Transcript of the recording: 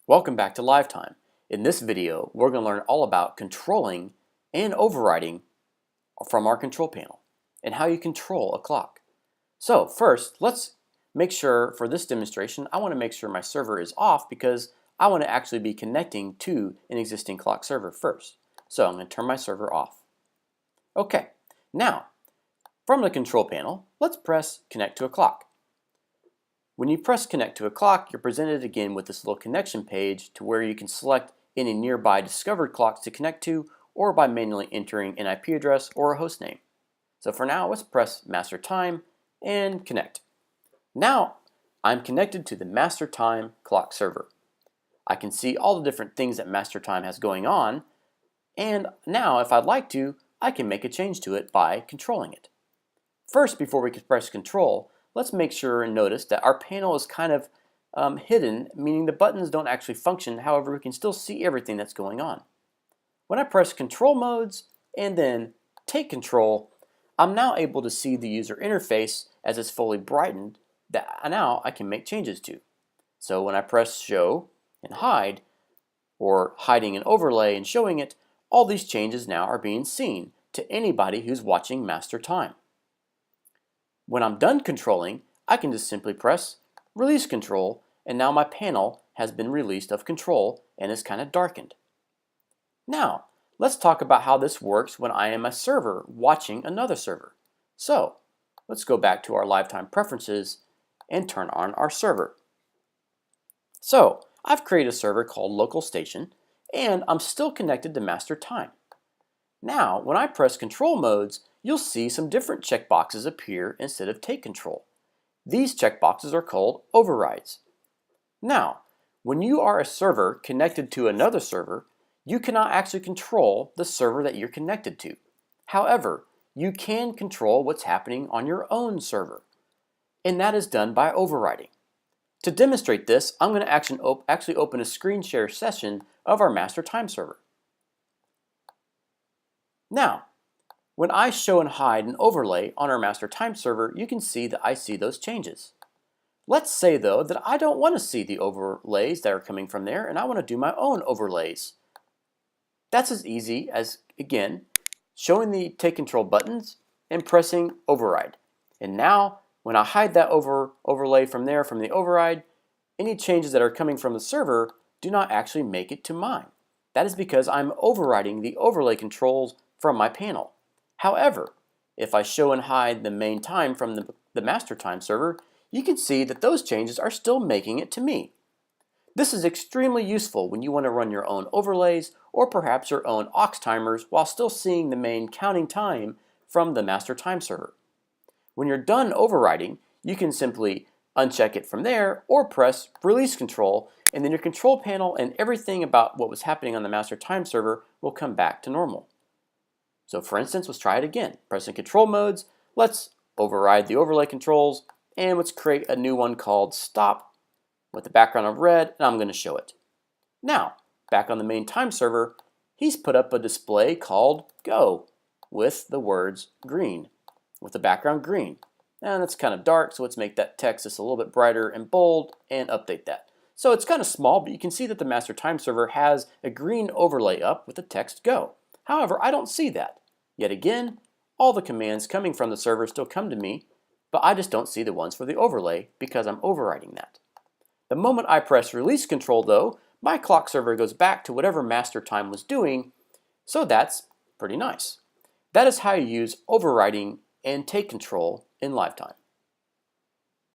Welcome back to LiveTime. In this video, we're going to learn all about controlling and overriding from our control panel and how you control a clock. So first, let's make sure for this demonstration, I want to make sure my server is off because I want to actually be connecting to an existing clock server first. So I'm going to turn my server off. Okay, now from the control panel, let's press connect to a clock. When you press connect to a clock, you're presented again with this little connection page to where you can select any nearby discovered clocks to connect to or by manually entering an IP address or a host name. So for now, let's press master time and connect. Now I'm connected to the master time clock server. I can see all the different things that master time has going on, and now if I'd like to, I can make a change to it by controlling it. First, before we can press control, let's make sure and notice that our panel is kind of hidden, meaning the buttons don't actually function. However, we can still see everything that's going on. When I press control modes and then take control, I'm now able to see the user interface as it's fully brightened that now I can make changes to. So when I press show and hide, or hiding an overlay and showing it, all these changes now are being seen to anybody who's watching master time. When I'm done controlling, I can just simply press release control, and now my panel has been released of control and is kind of darkened. Now, let's talk about how this works when I am a server watching another server. So, let's go back to our LiveTime preferences and turn on our server. So, I've created a server called local station, and I'm still connected to master time. Now, when I press control modes, you'll see some different checkboxes appear instead of take control. These checkboxes are called overrides. Now, when you are a server connected to another server, you cannot actually control the server that you're connected to. However, you can control what's happening on your own server, and that is done by overriding. To demonstrate this, I'm going to actually open a screen share session of our master time server. Now, when I show and hide an overlay on our master time server, you can see that I see those changes. Let's say though that I don't want to see the overlays that are coming from there and I want to do my own overlays. That's as easy as, again, showing the take control buttons and pressing override. And now when I hide that overlay from there from the override, any changes that are coming from the server do not actually make it to mine. That is because I'm overriding the overlay controls from my panel. However, if I show and hide the main time from the master time server, you can see that those changes are still making it to me. This is extremely useful when you want to run your own overlays or perhaps your own aux timers while still seeing the main counting time from the master time server. When you're done overriding, you can simply uncheck it from there or press release control, and then your control panel and everything about what was happening on the master time server will come back to normal. So for instance, let's try it again. Pressing control modes, let's override the overlay controls, and let's create a new one called stop with the background of red, and I'm going to show it. Now, back on the main time server, he's put up a display called go with the words green, with the background green. And it's kind of dark, so let's make that text just a little bit brighter and bold and update that. So it's kind of small, but you can see that the master time server has a green overlay up with the text go. However, I don't see that. Yet again, all the commands coming from the server still come to me, but I just don't see the ones for the overlay because I'm overriding that. The moment I press release control though, my clock server goes back to whatever master time was doing, so that's pretty nice. That is how you use overriding and take control in LiveTime.